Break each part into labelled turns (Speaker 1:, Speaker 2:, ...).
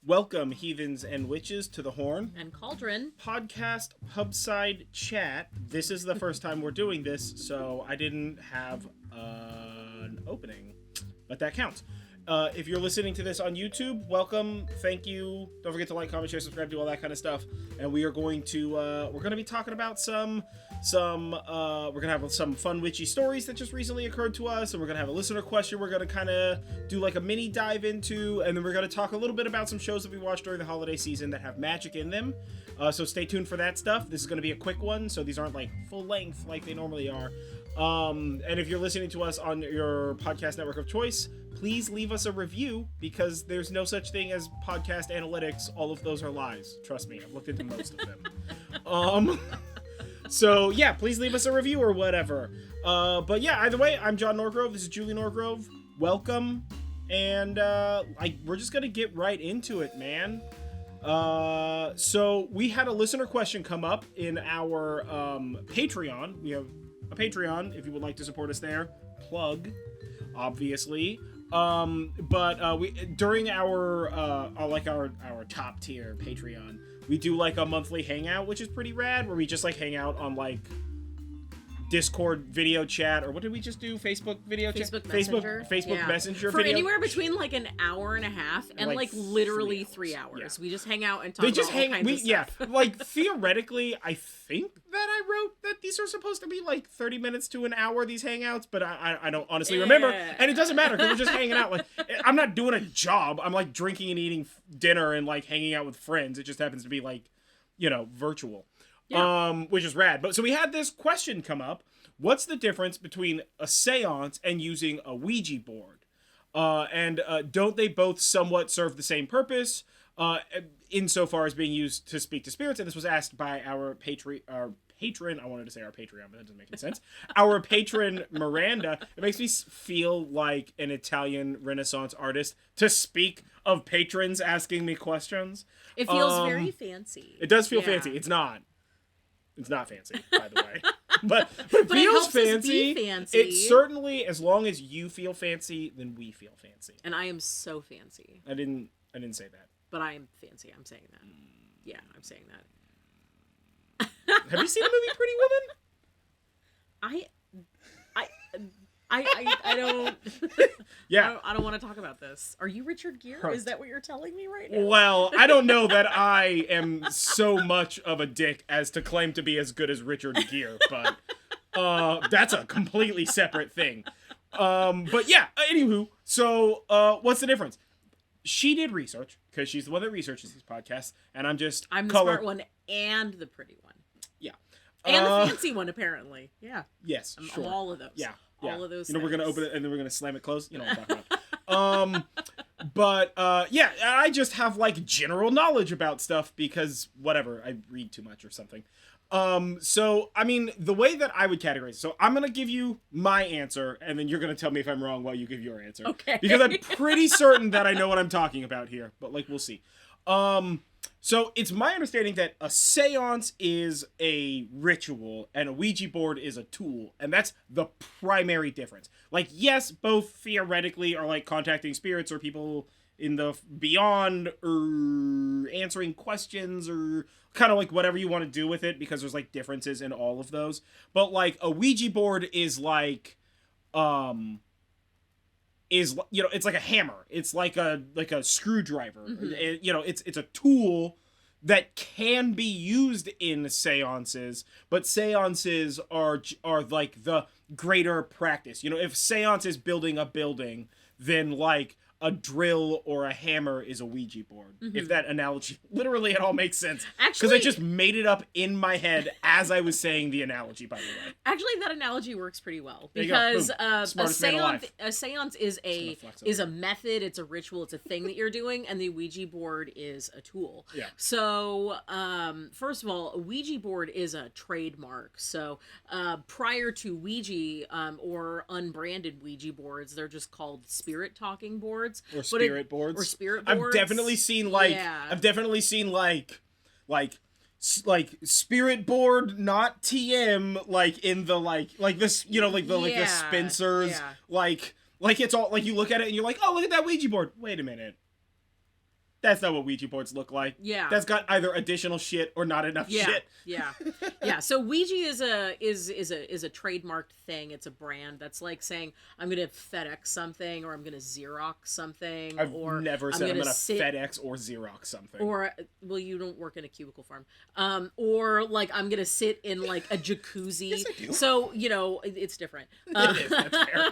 Speaker 1: Welcome, heathens and witches, to the Horn
Speaker 2: and Cauldron
Speaker 1: podcast pubside chat. This is the first time we're doing this, so I didn't have an opening, but that counts. If you're listening to this on YouTube, welcome, thank you. Don't forget to like, comment, share, subscribe, do all that kind of stuff. And we are going to be talking about we're gonna have some fun witchy stories that just recently occurred to us, and we're gonna have a listener question we're gonna kind of do like a mini dive into, and then we're gonna talk a little bit about some shows that we watched during the holiday season that have magic in them. So stay tuned for that stuff. This is gonna be a quick one, so these aren't like full length like they normally are. And if you're listening to us on your podcast network of choice, please leave us a review, because there's no such thing as podcast analytics. All of those are lies. Trust me, I've looked into most of them. So yeah, please leave us a review or whatever. But yeah, either way, I'm John Norgrove. This is Julie Norgrove. Welcome. And we're just gonna get right into it, man. So we had a listener question come up in our Patreon. We have a Patreon if you would like to support us there. Plug, obviously. But we during our top tier Patreon, we do like a monthly hangout, which is pretty rad, where we just like hang out on like Discord video chat, or what did we just do? Facebook video chat? Facebook Messenger
Speaker 2: for
Speaker 1: video.
Speaker 2: Anywhere between like an hour and a half and like literally 3 hours. Yeah. We just hang out and talk about all kinds of stuff.
Speaker 1: Yeah, like theoretically, I think that I wrote that these are supposed to be like 30 minutes to an hour, these hangouts, but I don't honestly remember, and it doesn't matter because we're just hanging out. Like, I'm not doing a job. I'm like drinking and eating dinner and like hanging out with friends. It just happens to be like, virtual. Yeah. Which is rad. But so we had this question come up. What's the difference between a seance and using a Ouija board? And don't they both somewhat serve the same purpose? Insofar as being used to speak to spirits. And this was asked by our patron. I wanted to say our Patreon, but that doesn't make any sense. Our patron, Miranda. It makes me feel like an Italian Renaissance artist to speak of patrons asking me questions.
Speaker 2: It feels very fancy.
Speaker 1: It does feel fancy. It's not. It's not fancy, by the way. But it feels fancy. It certainly, as long as you feel fancy, then we feel fancy.
Speaker 2: And I am so fancy.
Speaker 1: I didn't say that.
Speaker 2: But I am fancy. I'm saying that. Yeah, I'm saying that.
Speaker 1: Have you seen the movie Pretty Woman?
Speaker 2: I don't.
Speaker 1: Yeah.
Speaker 2: I don't want to talk about this. Are you Richard Gere? Is that what you're telling me right now?
Speaker 1: Well, I don't know that I am so much of a dick as to claim to be as good as Richard Gere, but that's a completely separate thing. But yeah, anywho, so what's the difference? She did research, because she's the one that researches these podcasts, and I'm the
Speaker 2: smart one and the pretty one.
Speaker 1: Yeah.
Speaker 2: And the fancy one, apparently. Yeah.
Speaker 1: Yes, sure.
Speaker 2: All of those.
Speaker 1: Yeah.
Speaker 2: All of those
Speaker 1: things.
Speaker 2: we're
Speaker 1: going to open it, and then we're going to slam it closed. You know what I'm talking about. Yeah, I just have, like, general knowledge about stuff, because, whatever, I read too much or something. So, I mean, the way that I would categorize it, so I'm going to give you my answer, and then you're going to tell me if I'm wrong while you give your answer.
Speaker 2: Okay.
Speaker 1: Because I'm pretty certain that I know what I'm talking about here, but, like, we'll see. So it's my understanding that a seance is a ritual and a Ouija board is a tool, and that's the primary difference. Like, yes, both theoretically are like contacting spirits or people in the beyond, or answering questions, or kind of like whatever you want to do with it, because there's like differences in all of those. But like a Ouija board is like it's like a hammer. It's like a screwdriver. Mm-hmm. It's a tool that can be used in seances, but seances are like the greater practice. If seance is building a building, then like a drill or a hammer is a Ouija board. Mm-hmm. If that analogy literally at all makes sense. Because I just made it up in my head as I was saying the analogy, by the way.
Speaker 2: Actually, that analogy works pretty well. Because a seance is a method, it's a ritual, it's a thing that you're doing, and the Ouija board is a tool.
Speaker 1: Yeah.
Speaker 2: So, first of all, a Ouija board is a trademark. So, prior to Ouija, or unbranded Ouija boards, they're just called spirit talking boards.
Speaker 1: Or spirit boards.
Speaker 2: I've
Speaker 1: definitely seen spirit board, not TM, like in the like this, the Spencers, like it's all like you look at it and you're like, oh, look at that Ouija board. Wait a minute. That's not what Ouija boards look like.
Speaker 2: Yeah.
Speaker 1: That's got either additional shit or not enough shit.
Speaker 2: Yeah. So Ouija is a trademarked thing. It's a brand. That's like saying I'm gonna FedEx something, or I'm gonna Xerox something.
Speaker 1: I've never said I'm gonna FedEx or Xerox something.
Speaker 2: Or, well, you don't work in a cubicle farm. Or like I'm gonna sit in like a jacuzzi.
Speaker 1: Yes, I do.
Speaker 2: So it's different.
Speaker 1: It is. That's fair.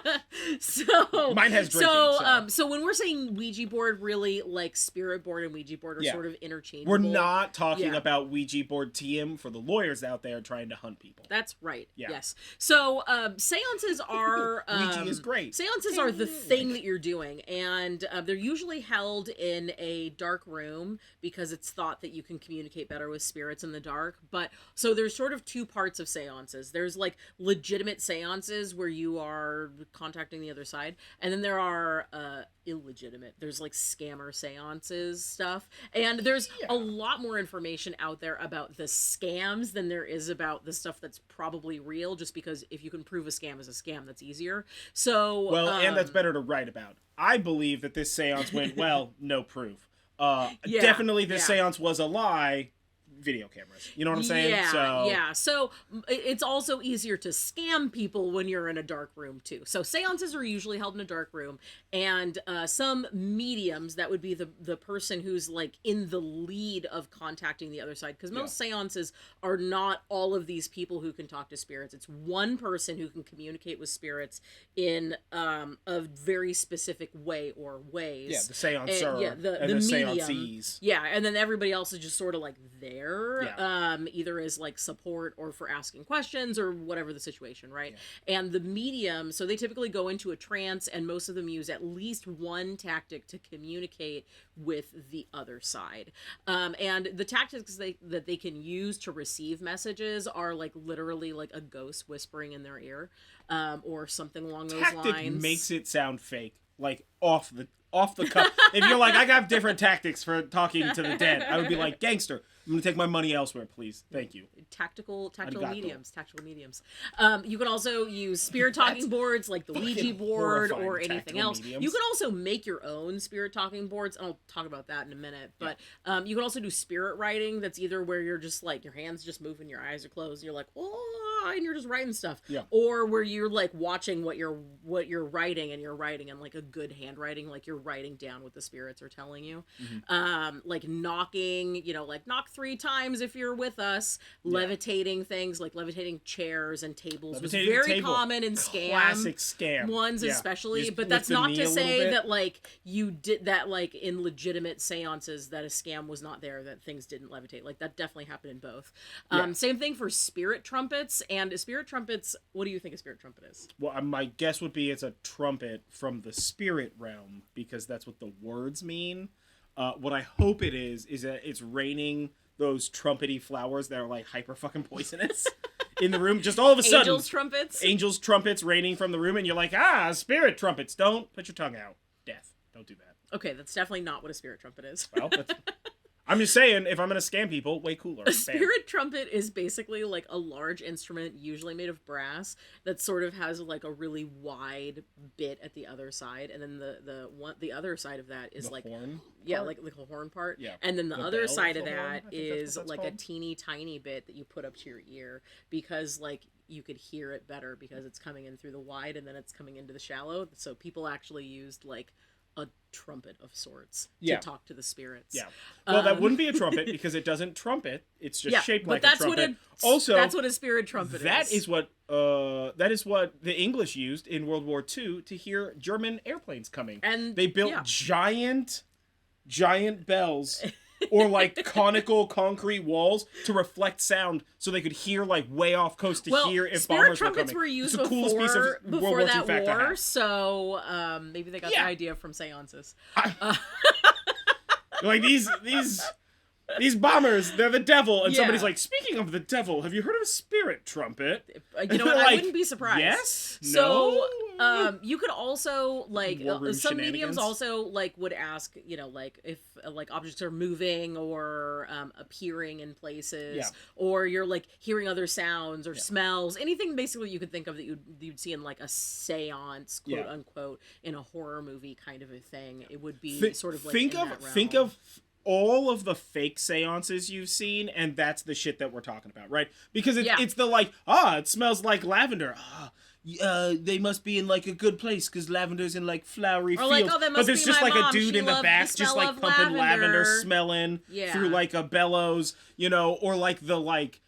Speaker 2: So
Speaker 1: mine has drinking.
Speaker 2: So when we're saying Ouija board, really like spirit board and Ouija board are sort of interchangeable.
Speaker 1: We're not talking about Ouija board TM for the lawyers out there trying to hunt people.
Speaker 2: That's right. Yeah. Yes. So seances are
Speaker 1: Ouija is great.
Speaker 2: Seances are the thing that you're doing, and they're usually held in a dark room because it's thought that you can communicate better with spirits in the dark. But so there's sort of two parts of seances. There's like legitimate seances where you are contacting the other side, and then there are illegitimate. There's like scammer seances stuff, and there's a lot more information out there about the scams than there is about the stuff that's probably real, just because if you can prove a scam is a scam, that's easier. So
Speaker 1: and that's better to write about. I believe that this seance went well. No proof. Definitely this seance was a lie. Video cameras. You know what I'm saying?
Speaker 2: So it's also easier to scam people when you're in a dark room too. So seances are usually held in a dark room, and some mediums, that would be the person who's like in the lead of contacting the other side, because most seances are not all of these people who can talk to spirits. It's one person who can communicate with spirits in a very specific way or ways.
Speaker 1: Yeah, the seancer
Speaker 2: and the medium. Seancees. Yeah, and then everybody else is just sort of like there. Either as like support or for asking questions or whatever the situation, right? And the medium, so they typically go into a trance, and most of them use at least one tactic to communicate with the other side. And the tactics that they can use to receive messages are like literally like a ghost whispering in their ear, or something along those lines.
Speaker 1: Tactic makes it sound fake, like off the cuff. If you're like, I got different tactics for talking to the dead, I would be like, gangster, I'm gonna take my money elsewhere, please. Thank you. Tactical mediums. You can also use spirit talking boards like the Ouija board or anything else. Mediums. You can also make your own spirit talking boards. I'll talk about that in a minute. But you can also do spirit writing. That's either where you're just like your hands just move and your eyes are closed and you're like, oh, and you're just writing stuff. Yeah. Or where you're like watching what you're writing, and you're writing in like a good handwriting, like you're writing down what the spirits are telling you. Mm-hmm. Like knocking, like knock 3 times if you're with us. Levitating things, like levitating chairs and tables, was very common in classic scam
Speaker 2: ones, especially. But that's not to say that like you did that like in legitimate seances that a scam was not there, that things didn't levitate. Like that definitely happened in both. Same thing for spirit trumpets. And spirit trumpets, what do you think a spirit trumpet is? Well,
Speaker 1: my guess would be it's a trumpet from the spirit realm, because that's what the words mean. What I hope it is that it's raining those trumpety flowers that are like hyper fucking poisonous in the room. Just all of a sudden, angels trumpets raining from the room, and you're like, spirit trumpets. Don't put your tongue out. Death. Don't do that.
Speaker 2: Okay, that's definitely not what a spirit trumpet is.
Speaker 1: Well, I'm just saying, if I'm going to scam people, way cooler.
Speaker 2: A spirit trumpet is basically like a large instrument, usually made of brass, that sort of has like a really wide bit at the other side, and then the other side of that is like
Speaker 1: horn
Speaker 2: like a horn part. Yeah. And then the other side of that is like called a teeny tiny bit that you put up to your ear, because like you could hear it better because it's coming in through the wide and then it's coming into the shallow. So people actually used like a trumpet of sorts to talk to the spirits. Yeah.
Speaker 1: Well, that wouldn't be a trumpet because it doesn't trumpet. It's just shaped like a trumpet. Also,
Speaker 2: that's what a spirit trumpet is.
Speaker 1: That is what the English used in World War II to hear German airplanes coming. And they built giant bells or like conical concrete walls to reflect sound, so they could hear like way off coast to hear if bombers were coming.
Speaker 2: Spirit trumpets were used before that war, so maybe they got the idea from seances.
Speaker 1: Like these bombers, they're the devil, and somebody's like, speaking of the devil, have you heard of a spirit trumpet?
Speaker 2: You know what? I wouldn't be surprised.
Speaker 1: Yes.
Speaker 2: So, you could also like some mediums also like would ask, like if like objects are moving or appearing in places, or you're like hearing other sounds or smells, anything basically you could think of that you'd see in like a seance, quote unquote, in a horror movie kind of a thing. It would be sort of like think of
Speaker 1: all of the fake seances you've seen, and that's the shit that we're talking about, right? Because it's the like, it smells like lavender. They must be in like a good place because lavender's in like flowery fields.
Speaker 2: Like, they must
Speaker 1: but there's
Speaker 2: be
Speaker 1: just
Speaker 2: my
Speaker 1: like
Speaker 2: mom.
Speaker 1: a dude
Speaker 2: She
Speaker 1: in the back
Speaker 2: the
Speaker 1: just like pumping lavender smelling through like a bellows, or like the like.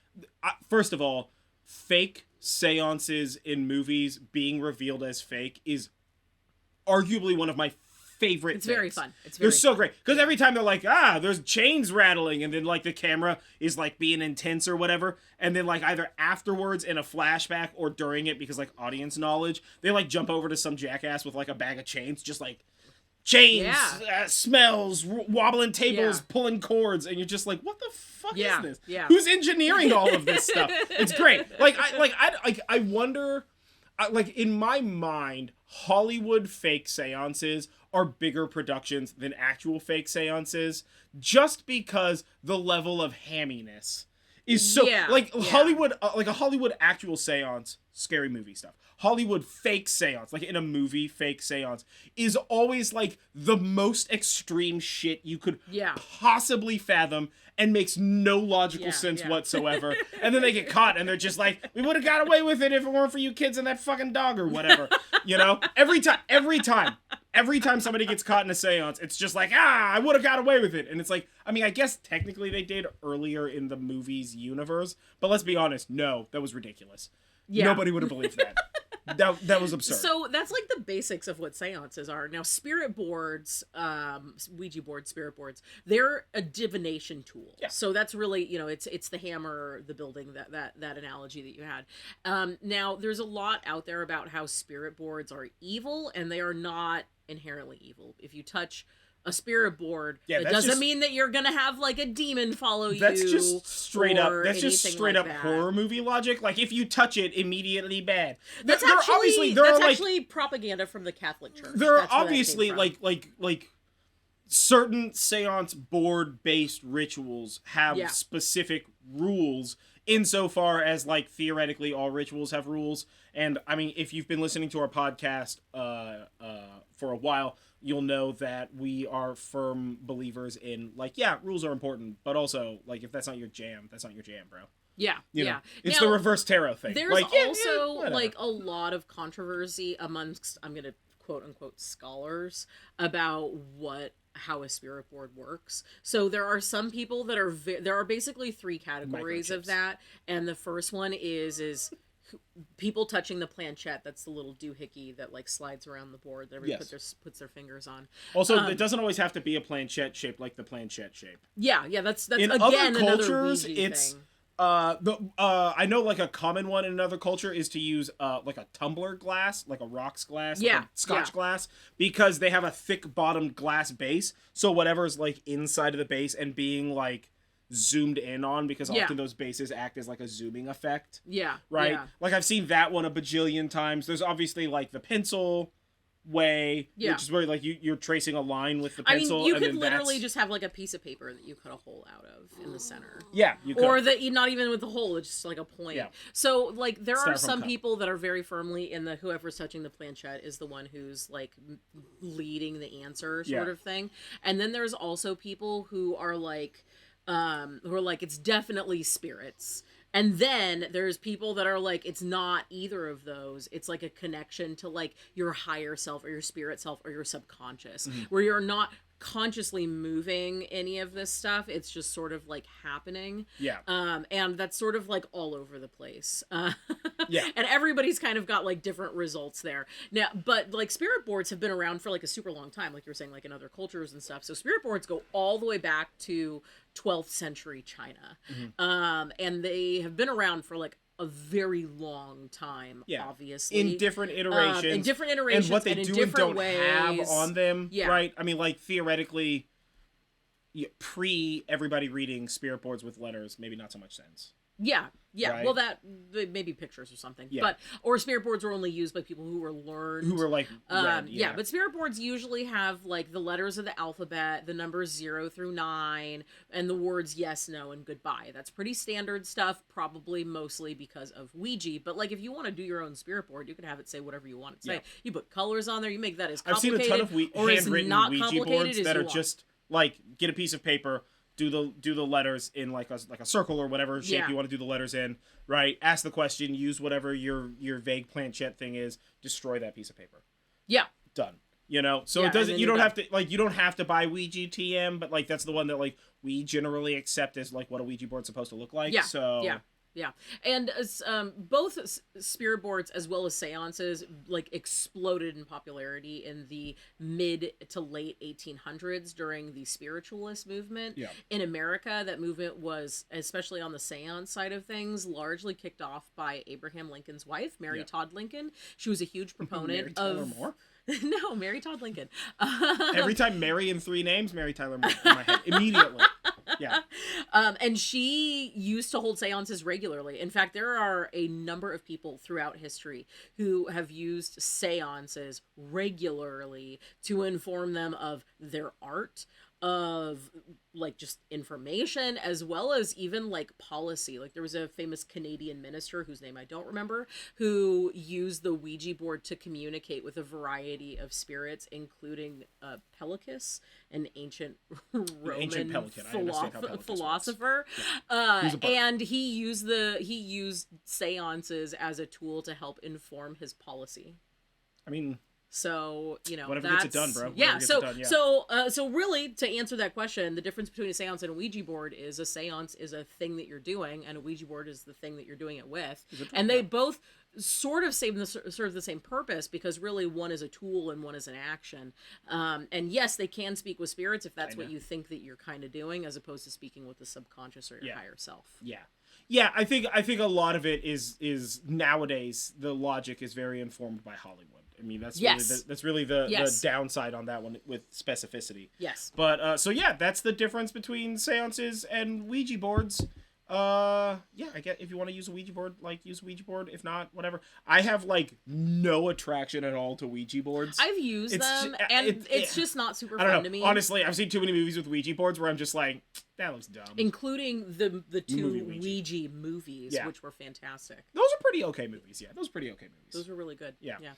Speaker 1: First of all, fake seances in movies being revealed as fake is arguably one of my favorite things.
Speaker 2: Very fun.
Speaker 1: They're so great because every time they're like, there's chains rattling, and then like the camera is like being intense or whatever, and then like either afterwards in a flashback or during it because like audience knowledge, they like jump over to some jackass with like a bag of chains, just like chains, smells, wobbling tables, pulling cords, and you're just like, what the fuck is this?
Speaker 2: Yeah.
Speaker 1: Who's engineering all of this stuff? It's great. I wonder. Like, in my mind, Hollywood fake seances are bigger productions than actual fake seances just because the level of hamminess is so... Hollywood, like a Hollywood actual seance, scary movie stuff. Hollywood fake seance, like in a movie fake seance, is always like the most extreme shit you could possibly fathom and makes no logical sense whatsoever. And then they get caught and they're just like, we would have got away with it if it weren't for you kids and that fucking dog or whatever. Every time somebody gets caught in a seance, it's just like, I would have got away with it. And it's like, I mean, I guess technically they did earlier in the movie's universe, but let's be honest, no, that was ridiculous. Yeah. Nobody would have believed that. That was absurd.
Speaker 2: So that's like the basics of what seances are. Now, spirit boards, Ouija boards, spirit boards, they're a divination tool. Yeah. So that's really, it's the hammer, the building, that analogy that you had. Now, there's a lot out there about how spirit boards are evil, and they are not inherently evil. If you touch a spirit board, it doesn't mean that you're gonna have like a demon follow you.
Speaker 1: That's just straight up. That's just straight
Speaker 2: like
Speaker 1: up horror movie logic. Like if you touch it, immediately bad.
Speaker 2: That's actually propaganda from the Catholic Church.
Speaker 1: There are obviously like certain seance board based rituals have specific rules. Insofar as like theoretically all rituals have rules, and I mean if you've been listening to our podcast for a while, you'll know that we are firm believers in like rules are important, but also like if that's not your jam, that's not your jam, bro.
Speaker 2: Yeah,
Speaker 1: It's the reverse tarot thing.
Speaker 2: There's
Speaker 1: like,
Speaker 2: also like a lot of controversy amongst, I'm gonna quote unquote scholars about how a spirit board works. So there are some people that are there are basically three categories of that, and the first one is people touching the planchette. That's the little doohickey that like slides around the board that everybody puts their fingers on.
Speaker 1: Also, it doesn't always have to be a planchette shape like the planchette shape.
Speaker 2: That's
Speaker 1: in
Speaker 2: again
Speaker 1: other cultures,
Speaker 2: another Ouija
Speaker 1: it's
Speaker 2: thing.
Speaker 1: I know like a common one in another culture is to use like a tumbler glass, like a rocks glass, like a Scotch glass, because they have a thick bottomed glass base, so whatever's like inside of the base and being like zoomed in on, because often those bases act as like a zooming effect. Right? Like I've seen that one a bajillion times. There's obviously like the pencil way, which is where like you're tracing a line with the pencil.
Speaker 2: I mean, you could literally just have like a piece of paper that you cut a hole out of in the center.
Speaker 1: Yeah, you could.
Speaker 2: Or that not even with the hole, it's just like a point. Yeah. So like there are some people that are very firmly in the whoever's touching the planchette is the one who's like leading the answer sort of thing. And then there's also people who are like it's definitely spirits. And then there's people that are like, it's not either of those. It's like a connection to like your higher self or your spirit self or your subconscious, where you're not consciously moving any of this stuff. It's just sort of like happening. Yeah. And that's sort of like all over the place. Yeah. And everybody's kind of got like different results there. Now, but like spirit boards have been around for like a super long time, like you were saying, like in other cultures and stuff. So spirit boards go all the way back to 12th century China. And they have been around for like a very long time, obviously.
Speaker 1: In different iterations. And what they do and don't have on them, right? I mean, like, theoretically, pre everybody reading spirit boards with letters, maybe not so much sense.
Speaker 2: Yeah. Right? Well, that maybe pictures or something. But or spirit boards were only used by people who were learned.
Speaker 1: Who were like read,
Speaker 2: but spirit boards usually have like the letters of the alphabet, the numbers 0 through 9, and the words yes, no, and goodbye. That's pretty standard stuff, probably mostly because of Ouija. But like if you want to do your own spirit board, you can have it say whatever you want it to say. You put colors on there, you make that as complicated.
Speaker 1: I've seen a ton of handwritten Ouija boards that are just Like, get a piece of paper, do the letters in like a circle or whatever shape you want to do the letters in, right? Ask the question, use whatever your vague planchette thing is, destroy that piece of paper.
Speaker 2: Yeah.
Speaker 1: Done. You know, so it doesn't. You don't have to you don't have to buy Ouija TM, but like that's the one that like we generally accept as like what a Ouija board's supposed to look like.
Speaker 2: Yeah.
Speaker 1: So
Speaker 2: Yeah, and both spirit boards as well as seances like exploded in popularity in the mid to late 1800s during the spiritualist movement.
Speaker 1: Yeah.
Speaker 2: In America, that movement was, especially on the seance side of things, largely kicked off by Abraham Lincoln's wife, Mary Todd Lincoln. She was a huge proponent of...
Speaker 1: Moore?
Speaker 2: No, Mary Todd Lincoln.
Speaker 1: Every time Mary in 3 names, Mary Tyler Moore in my head immediately. Yeah.
Speaker 2: And she used to hold seances regularly. In fact, there are a number of people throughout history who have used seances regularly to inform them of their art, of like just information, as well as even like policy. Like there was a famous Canadian minister whose name I don't remember, who used the Ouija board to communicate with a variety of spirits, including Pelicus, an ancient Roman philosopher.
Speaker 1: Yeah.
Speaker 2: And he used seances as a tool to help inform his policy.
Speaker 1: I mean,
Speaker 2: so, you know,
Speaker 1: whatever gets it done, bro.
Speaker 2: Yeah. So really, to answer that question, the difference between a seance and a Ouija board is a seance is a thing that you're doing, and a Ouija board is the thing that you're doing it with. And they both sort of serve the same purpose, because really one is a tool and one is an action. And yes, they can speak with spirits if that's what you think that you're kind of doing, as opposed to speaking with the subconscious or your higher self.
Speaker 1: Yeah. Yeah, I think a lot of it is nowadays the logic is very informed by Hollywood. I mean, that's really the downside on that one with specificity.
Speaker 2: Yes.
Speaker 1: But so yeah, that's the difference between seances and Ouija boards. Yeah, I get if you want to use a Ouija board, like use a Ouija board. If not, whatever. I have like no attraction at all to Ouija boards.
Speaker 2: I've used them, and it's just not super fun to me.
Speaker 1: Honestly, I've seen too many movies with Ouija boards where I'm just like, that looks dumb.
Speaker 2: Including the two Ouija movies, which were fantastic.
Speaker 1: Those are pretty okay movies. Yeah, those are pretty okay movies.
Speaker 2: Those were really good.
Speaker 1: Yeah.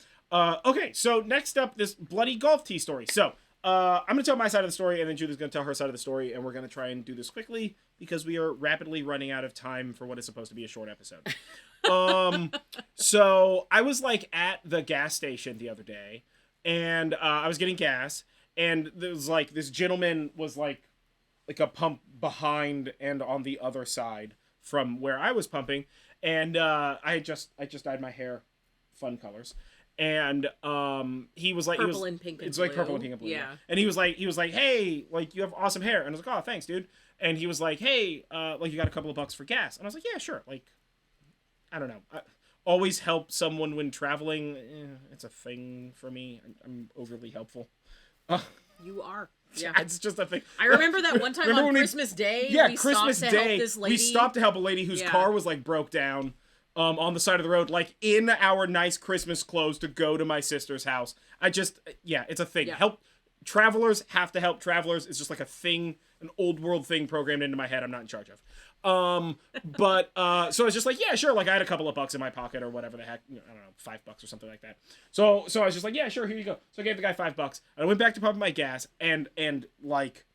Speaker 1: Okay, so next up, this bloody golf tee story. So, I'm going to tell my side of the story, and then Judith's going to tell her side of the story, and we're going to try and do this quickly, because we are rapidly running out of time for what is supposed to be a short episode. So, I was, like, at the gas station the other day, and I was getting gas, and there was, like, this gentleman was, like a pump behind and on the other side from where I was pumping, and I just dyed my hair fun colors. And he was like,
Speaker 2: purple and pink and
Speaker 1: it's
Speaker 2: blue.
Speaker 1: like purple and pink and blue.
Speaker 2: Yeah.
Speaker 1: And he was like, hey, like you have awesome hair. And I was like, oh, thanks, dude. And he was like, hey, like you got a couple of bucks for gas. And I was like, yeah, sure. Like, I don't know. I always help someone when traveling. It's a thing for me. I'm overly helpful.
Speaker 2: You are. Yeah.
Speaker 1: It's just a thing.
Speaker 2: I remember that one time on Christmas Day.
Speaker 1: Yeah,
Speaker 2: we
Speaker 1: Christmas
Speaker 2: stopped
Speaker 1: Day.
Speaker 2: To help this lady.
Speaker 1: We stopped to help a lady whose car was like broke down. On the side of the road, like in our nice Christmas clothes to go to my sister's house. It's a thing.
Speaker 2: Yeah.
Speaker 1: Travelers have to help travelers. It's just like a thing, an old world thing programmed into my head I'm not in charge of. So I was just like, yeah, sure. Like I had a couple of bucks in my pocket or whatever the heck, I don't know, $5 or something like that. So I was just like, yeah, sure, here you go. So I gave the guy $5 and I went back to pumping my gas and like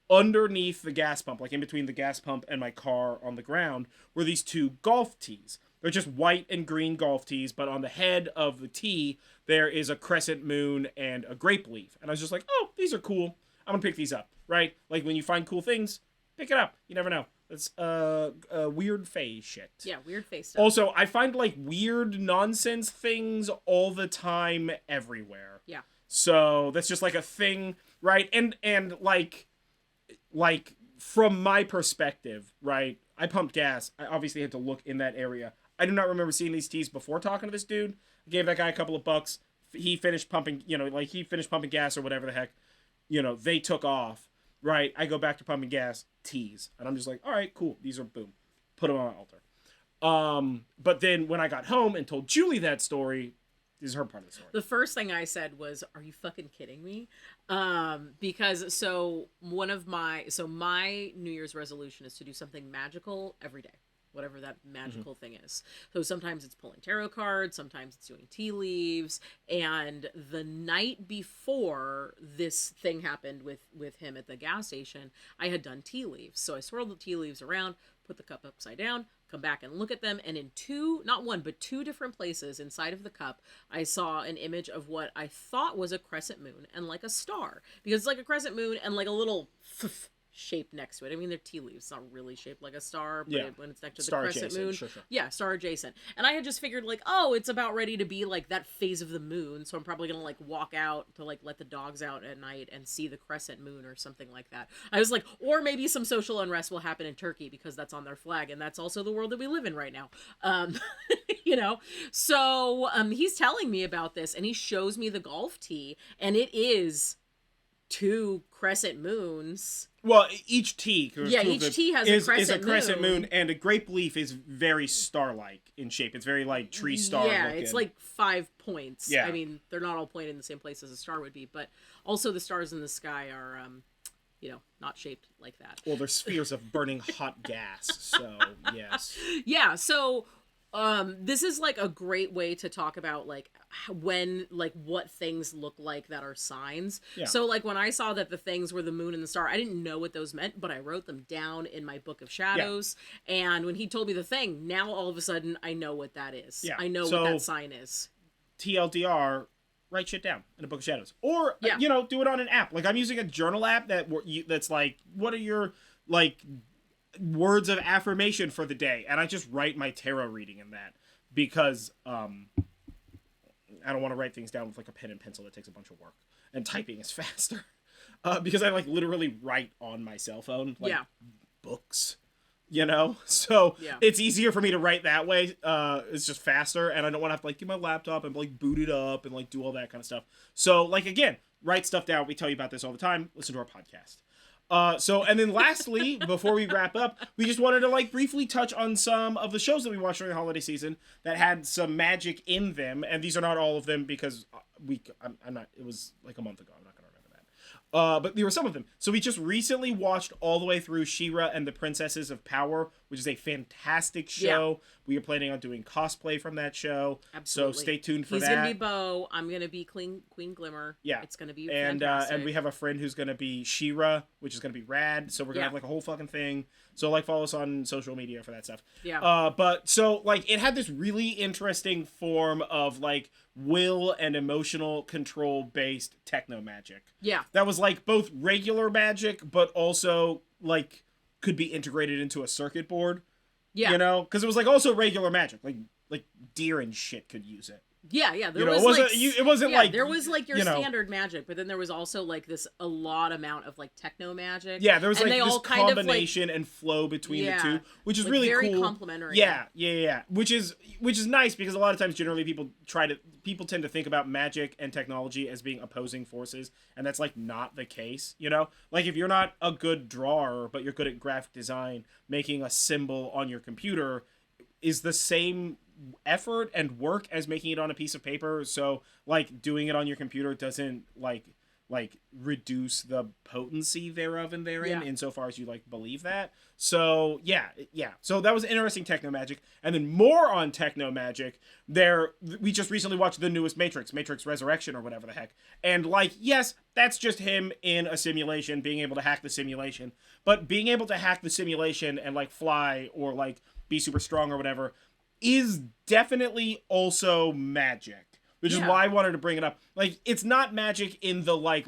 Speaker 1: underneath the gas pump, like in between the gas pump and my car on the ground, were these two golf tees. They're just white and green golf tees, but on the head of the tee, there is a crescent moon and a grape leaf. And I was just like, oh, these are cool. I'm gonna pick these up, right? Like when you find cool things, pick it up. You never know. It's weird phase shit.
Speaker 2: Yeah, weird phase stuff.
Speaker 1: Also, I find like weird nonsense things all the time everywhere.
Speaker 2: Yeah.
Speaker 1: So that's just like a thing, right? And like from my perspective, right? I pumped gas. I obviously had to look in that area. I do not remember seeing these tees before talking to this dude. I gave that guy a couple of bucks. He finished pumping, he finished pumping gas or whatever the heck. They took off, right? I go back to pumping gas, tees. And I'm just like, all right, cool. These are boom. Put them on my altar. But then when I got home and told Julie that story, this is her part of the story.
Speaker 2: The first thing I said was, are you fucking kidding me? Because my New Year's resolution is to do something magical every day. whatever that magical thing is. So sometimes it's pulling tarot cards, sometimes it's doing tea leaves. And the night before this thing happened with him at the gas station, I had done tea leaves. So I swirled the tea leaves around, put the cup upside down, come back and look at them, and in not one, but two different places inside of the cup, I saw an image of what I thought was a crescent moon and like a star, because it's like a crescent moon and like a little shape next to it. I mean, they're tea leaves. It's not really shaped like a star, but when it's next to
Speaker 1: Star
Speaker 2: the crescent
Speaker 1: adjacent,
Speaker 2: moon,
Speaker 1: sure.
Speaker 2: yeah, star adjacent. And I had just figured like, oh, it's about ready to be like that phase of the moon, so I'm probably gonna like walk out to like let the dogs out at night and see the crescent moon or something like that. I was like, or maybe some social unrest will happen in Turkey because that's on their flag, and that's also the world that we live in right now. You know, so he's telling me about this, and he shows me the golf tee, and it is two crescent moons.
Speaker 1: Well, each tee,
Speaker 2: each tee has a
Speaker 1: crescent moon, and a grape leaf is very star-like in shape. It's very like tree star.
Speaker 2: Yeah,
Speaker 1: looking.
Speaker 2: it's like 5 points.
Speaker 1: Yeah.
Speaker 2: I mean, they're not all pointed in the same place as a star would be, but also the stars in the sky are, not shaped like that.
Speaker 1: Well, they're spheres of burning hot gas. So yes.
Speaker 2: Yeah. So. This is like a great way to talk about like what things look like that are signs.
Speaker 1: Yeah.
Speaker 2: So like when I saw that the things were the moon and the star, I didn't know what those meant, but I wrote them down in my book of shadows. Yeah. And when he told me the thing, now all of a sudden I know what that is. Yeah. I know what that sign is.
Speaker 1: TLDR, write shit down in a book of shadows, or do it on an app. Like I'm using a journal app that's like, what are your like words of affirmation for the day, and I just write my tarot reading in that, because I don't want to write things down with like a pen and pencil. That takes a bunch of work, and typing is faster, because I like literally write on my cell phone like books, so it's easier for me to write that way. It's just faster, and I don't want to have to like get my laptop and like boot it up and like do all that kind of stuff. So like, again, write stuff down. We tell you about this all the time. Listen to our podcast. And then lastly, before we wrap up, we just wanted to like briefly touch on some of the shows that we watched during the holiday season that had some magic in them. And these are not all of them, because it was like a month ago. I'm not going to remember that. But there were some of them. So we just recently watched all the way through She-Ra and the Princesses of Power, which is a fantastic show. Yeah. We are planning on doing cosplay from that show.
Speaker 2: Absolutely.
Speaker 1: So stay tuned for that.
Speaker 2: He's going to be Bo. I'm going to be Queen Glimmer.
Speaker 1: Yeah.
Speaker 2: It's going to be fantastic.
Speaker 1: And we have a friend who's going to be She-Ra, which is going to be rad. So we're going to have like a whole fucking thing. So like follow us on social media for that stuff.
Speaker 2: Yeah.
Speaker 1: But so like it had this really interesting form of like will and emotional control based techno magic.
Speaker 2: Yeah.
Speaker 1: That was like both regular magic, but also like could be integrated into a circuit board.
Speaker 2: Yeah.
Speaker 1: Because it was like also regular magic, like deer and shit could use it.
Speaker 2: Yeah,
Speaker 1: It wasn't like
Speaker 2: there was like your standard magic, but then there was also like a lot amount of like techno magic.
Speaker 1: Yeah, there was
Speaker 2: and
Speaker 1: like this combination and flow between the two, which is like really
Speaker 2: very
Speaker 1: cool.
Speaker 2: Complementary.
Speaker 1: Yeah. Which is nice, because a lot of times generally people tend to think about magic and technology as being opposing forces, and that's like not the case. Like if you're not a good drawer but you're good at graphic design, making a symbol on your computer is the same effort and work as making it on a piece of paper. So like doing it on your computer doesn't like reduce the potency thereof and therein, insofar as you like believe that. So yeah. So that was interesting techno magic. And then more on techno magic, we just recently watched the newest Matrix Resurrection or whatever the heck. And like, yes, that's just him in a simulation being able to hack the simulation, but being able to hack the simulation and like fly or like be super strong or whatever is definitely also magic, which is why I wanted to bring it up. Like, it's not magic in the like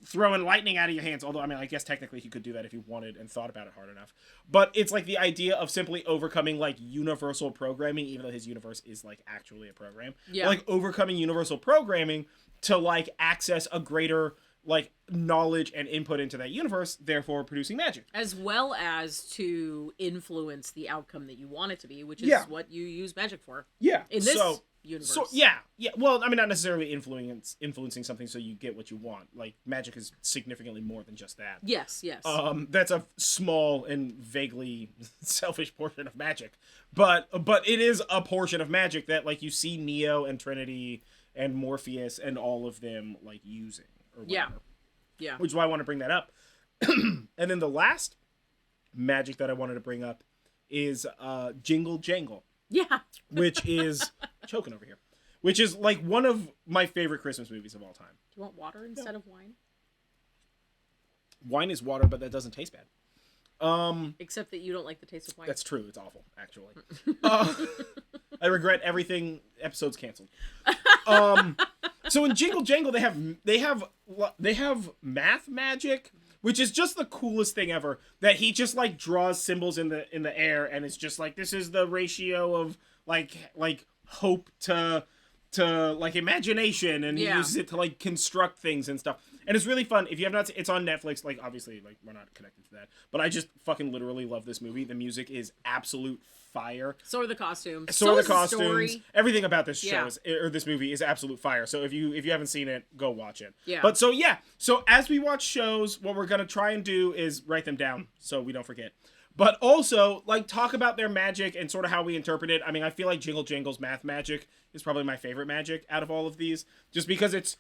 Speaker 1: throwing lightning out of your hands, although I mean I guess technically he could do that if he wanted and thought about it hard enough. But it's like the idea of simply overcoming like universal programming, even though his universe is like actually a program. Yeah. Like overcoming universal programming to like access a greater like knowledge and input into that universe, therefore producing magic, as
Speaker 2: well as to influence the outcome that you want it to be, which is what you use magic for.
Speaker 1: Yeah.
Speaker 2: In this universe.
Speaker 1: So yeah. Well, I mean, not necessarily influencing something so you get what you want. Like magic is significantly more than just that.
Speaker 2: Yes.
Speaker 1: That's a small and vaguely selfish portion of magic, but it is a portion of magic that like you see Neo and Trinity and Morpheus and all of them like using. Or whatever. Yeah. Which is why I want to bring that up. And then the last magic that I wanted to bring up is Jingle Jangle,
Speaker 2: Yeah.
Speaker 1: which is choking over here, which is like one of my favorite Christmas movies of all time.
Speaker 2: Do you want water instead of wine?
Speaker 1: Wine is water, but that doesn't taste bad.
Speaker 2: Except that you don't like the taste of wine.
Speaker 1: That's true. It's awful, actually. I regret everything. Episode's canceled. So in Jingle Jangle, they have math magic, which is just the coolest thing ever. That he just like draws symbols in the air, and it's just like, this is the ratio of like hope to like imagination, and he uses it to like construct things and stuff. And it's really fun. If you have not seen, it's on Netflix. Like, obviously, like, we're not connected to that, but I just fucking literally love this movie. The music is absolute fire.
Speaker 2: So are the costumes.
Speaker 1: So are the costumes.
Speaker 2: Story.
Speaker 1: Everything about this show or this movie is absolute fire. So if you haven't seen it, go watch it.
Speaker 2: Yeah.
Speaker 1: But so as we watch shows, what we're gonna try and do is write them down so we don't forget. But also, like, talk about their magic and sort of how we interpret it. I mean, I feel like Jingle Jangle's math magic is probably my favorite magic out of all of these, just because it's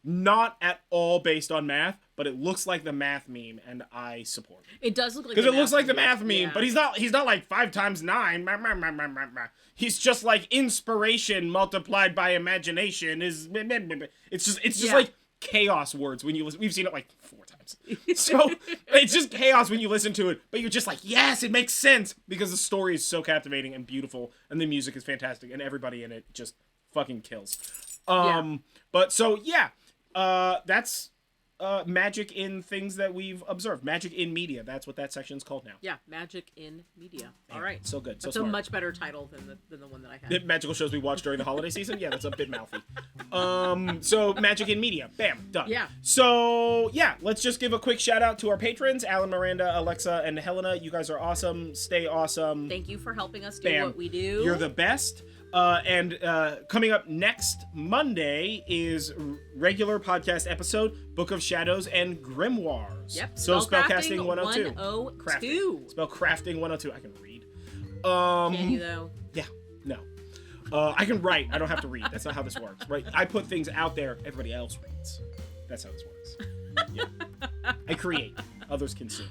Speaker 1: not at all based on math, but it looks like the math meme, and I support it.
Speaker 2: It does look like
Speaker 1: because it looks like the math meme,
Speaker 2: yeah.
Speaker 1: but he's not like 5 times 9. He's just like inspiration multiplied by imagination is. It's just like chaos words when you listen. We've seen it like 4 times, so it's just chaos when you listen to it. But you're just like, yes, it makes sense because the story is so captivating and beautiful, and the music is fantastic, and everybody in it just fucking kills. But so that's magic in things that we've observed. Magic in media. That's what that section's called now.
Speaker 2: Yeah, magic in media. All right.
Speaker 1: So good.
Speaker 2: That's
Speaker 1: so
Speaker 2: a
Speaker 1: smart.
Speaker 2: much better title than the one that I had.
Speaker 1: The magical shows we watched during the holiday season? Yeah, that's a bit mouthy. So magic in media. Bam. Done.
Speaker 2: Yeah.
Speaker 1: So, let's just give a quick shout out to our patrons, Alan, Miranda, Alexa, and Helena. You guys are awesome. Stay awesome.
Speaker 2: Thank you for helping us do what we do.
Speaker 1: You're the best. And coming up next Monday is regular podcast episode, Book of Shadows and Grimoires.
Speaker 2: Yep.
Speaker 1: So Spellcasting 102.
Speaker 2: 102.
Speaker 1: Crafting. Spellcrafting 102. I can read.
Speaker 2: Can you though?
Speaker 1: Yeah. No. I can write. I don't have to read. That's not how this works, right? I put things out there. Everybody else reads. That's how this works. Yeah. I create. Others consume.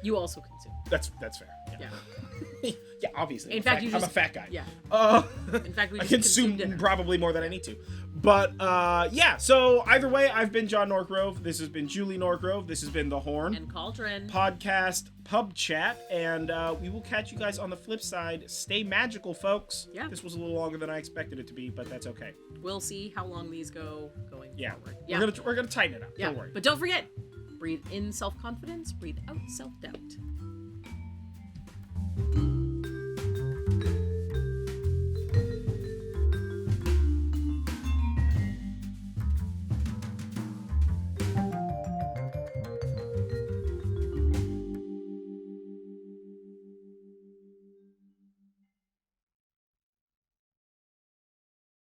Speaker 2: You also consume.
Speaker 1: That's fair.
Speaker 2: Yeah.
Speaker 1: Yeah, obviously.
Speaker 2: In fact,
Speaker 1: I'm a fat guy.
Speaker 2: Yeah. In fact, we
Speaker 1: I
Speaker 2: just
Speaker 1: consume probably more than I need to. But so either way, I've been John Norgrove. This has been Julie Norgrove. This has been The Horn
Speaker 2: and Cauldron
Speaker 1: Podcast Pub Chat, and we will catch you guys on the flip side. Stay magical, folks.
Speaker 2: Yeah.
Speaker 1: This was a little longer than I expected it to be, but that's okay.
Speaker 2: We'll see how long these go going forward.
Speaker 1: Yeah. We're gonna tighten it up.
Speaker 2: Yeah.
Speaker 1: Don't worry.
Speaker 2: But don't forget, breathe in self-confidence, breathe out self-doubt.